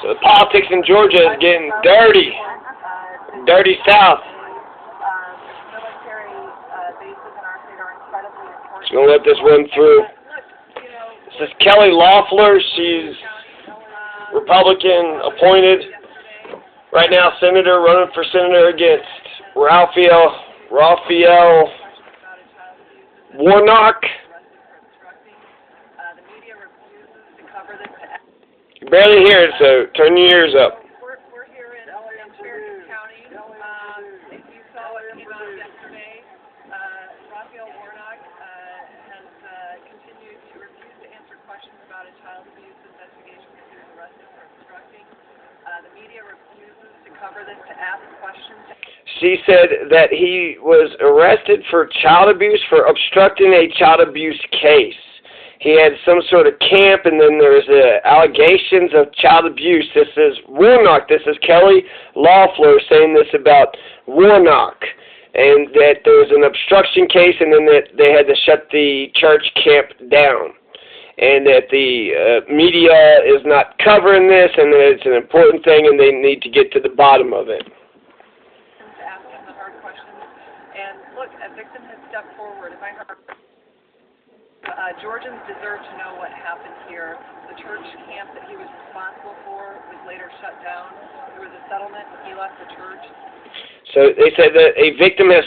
So the politics in Georgia is getting dirty. Dirty South. Just going to let this run through. This is Kelly Loeffler. She's Republican appointed. Right now, senator, running for senator against Raphael Warnock. You barely hear it, so turn your ears up. We're here in County. If you saw what came out yesterday, Raphael Warnock has continued to refuse to answer questions about a child abuse investigation that he was arrested for obstructing. The media refuses to cover this, to ask questions. She said that he was arrested for child abuse, for obstructing a child abuse case. He had some sort of camp, and then there was allegations of child abuse. This is Warnock. This is Kelly Loeffler saying this about Warnock, and that there was an obstruction case, and then that they had to shut the church camp down, and that the media is not covering this, and that it's an important thing, and they need to get to the bottom of it. Asking the hard questions, and look, a victim has stepped forward. If I heard. Georgians deserve to know what happened here. The church camp that he was responsible for was later shut down. There was a settlement. He left the church. So they said that a victim has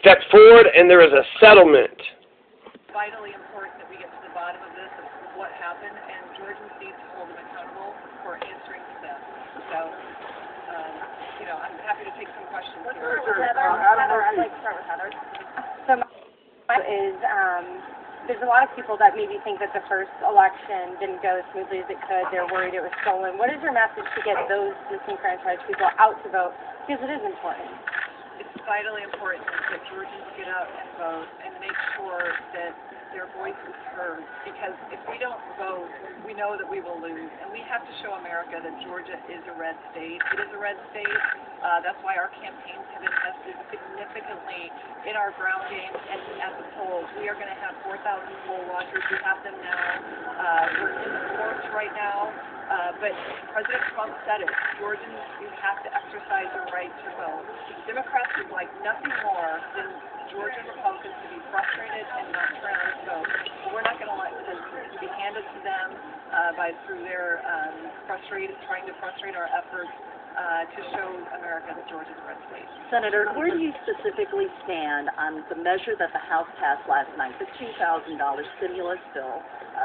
stepped forward and there is a settlement. It's vitally important that we get to the bottom of this, of what happened, and Georgians need to hold him accountable for answering to this. So, I'm happy to take some questions here. I'd like to start with Heather. So my is, there's a lot of people that maybe think that the first election didn't go as smoothly as it could. They're worried it was stolen. What is your message to get those disenfranchised people out to vote? Because it is important. It's vitally important that Georgians get out and vote and make sure that their voice is heard. Because if we don't vote, we know that we will lose. And we have to show America that Georgia is a red state. It is a red state. That's why our campaigns have invested significantly in our ground game and at the polls. We are going to have 4,000 poll watchers. We have them now. We're in the courts right now. But President Trump said it. Georgians, you have to exercise your right to vote. Democrats would like nothing more than Georgian Republicans to be frustrated and not turn out to vote. But we're not going to let this be handed to them through their trying to frustrate our efforts to show America that Georgia's a red state. Senator, where do you specifically stand on the measure that the House passed last night, the $2,000 stimulus bill,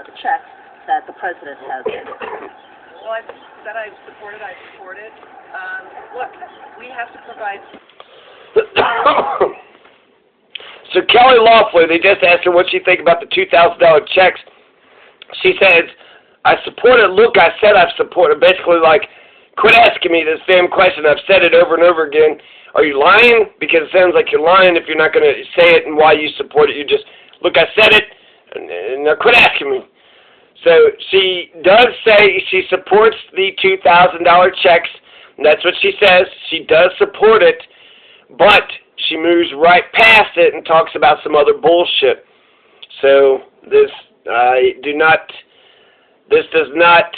the checks that the president has in it? Well, I said I support it. I support it. Look, we have to provide. So Kelly Loeffler, they just asked her what she think about the $2,000 checks. She says, I support it. Look, I said I support it. Basically, like, quit asking me this same question. I've said it over and over again. Are you lying? Because it sounds like you're lying if you're not going to say it and why you support it. You just, look, I said it, and now quit asking me. So she does say she supports the $2,000 checks, and that's what she says. She does support it, but she moves right past it and talks about some other bullshit. So this does not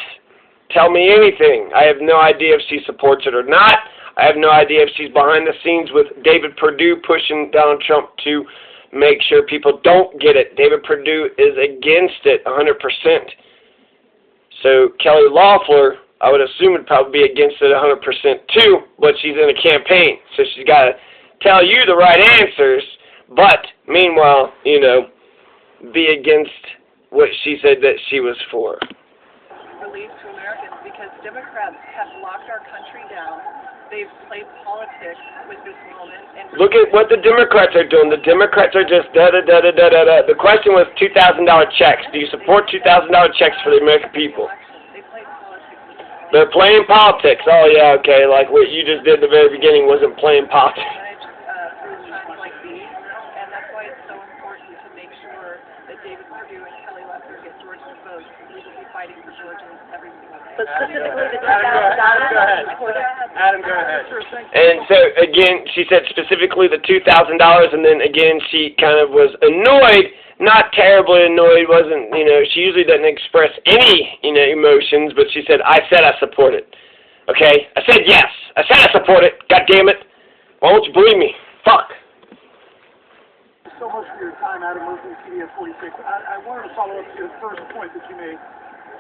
tell me anything. I have no idea if she supports it or not. I have no idea if she's behind the scenes with David Perdue pushing Donald Trump to make sure people don't get it. David Perdue is against it 100%. So Kelly Loeffler, I would assume, would probably be against it 100% too, but she's in a campaign, so she's got to tell you the right answers, but meanwhile, be against what she said that she was for. Relief to Americans, because Democrats have locked our country down. They've played politics with this moment. And look at what the Democrats are doing. The Democrats are just da-da-da-da-da-da. The question was $2,000 checks. Do you support $2,000 checks for the American people? They played politics. They're playing politics. Oh, yeah, okay. Like what you just did at the very beginning wasn't playing politics. Through times like these, and that's why it's so important to make sure that David Perdue and Kelly Loeffler get Georgian votes. We will be fighting for Georgians every single day. But specifically the $2,000. Adam, go ahead. And so, again, she said specifically the $2,000, and then, again, she kind of was annoyed, not terribly annoyed, wasn't, she usually doesn't express any, emotions, but she said I support it. Okay? I said yes. I said I support it. God damn it. Why won't you believe me? Fuck. So much for your time, Adam Murphy, CBS 46. I wanted to follow up to your first point that you made.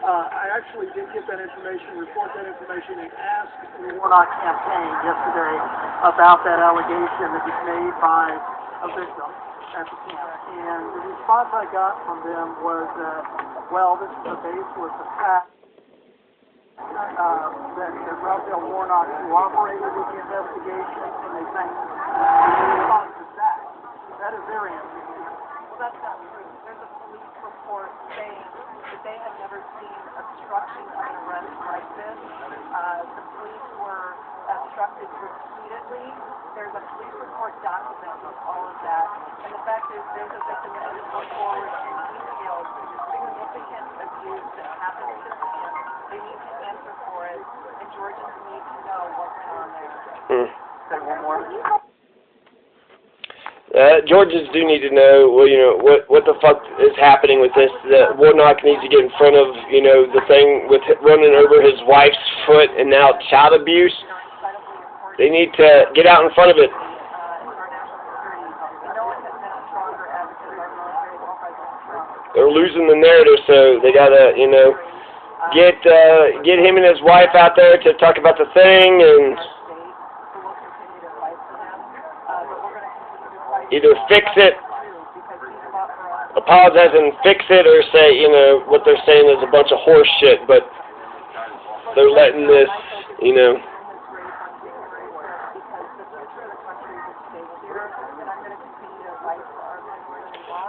I actually did get that information, report that information, and ask the Warnock campaign yesterday about that allegation that was made by a victim at the camp. And the response I got from them was that, well, this is a baseless attack, that Raphael Warnock cooperated with the investigation, and they think the response is that is their answer. Well, that's not true. There's a police report saying that they have never seen obstruction of an arrest like this. The police were obstructed repeatedly. There's a police report documenting all of that. And the fact is, there's a victim that has come forward and detailed significant abuse that happened to the camp. They need to answer for it, and Georgians need to know what's on there. Say one more. Georgians do need to know, well, what the fuck is happening with this. Warnock needs to get in front of, the thing with running over his wife's foot and now child abuse. They need to get out in front of it. They're losing the narrative, so they gotta, get him and his wife out there to talk about the thing and either fix it, apologize and fix it, or say, what they're saying is a bunch of horse shit, but they're letting this,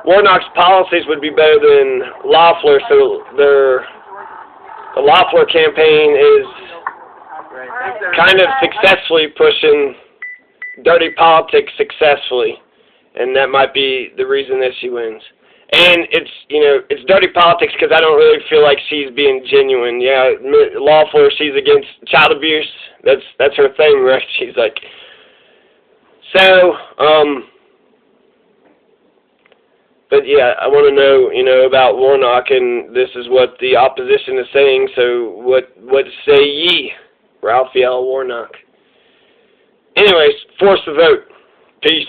Warnock's policies would be better than Loeffler, so the Loeffler campaign is kind of successfully pushing dirty politics successfully. And that might be the reason that she wins. And it's dirty politics because I don't really feel like she's being genuine. Yeah, Loeffler, she's against child abuse. That's her thing, right? She's like, so, but yeah, I want to know, about Warnock, and this is what the opposition is saying. So what say ye, Raphael Warnock? Anyways, force the vote. Peace.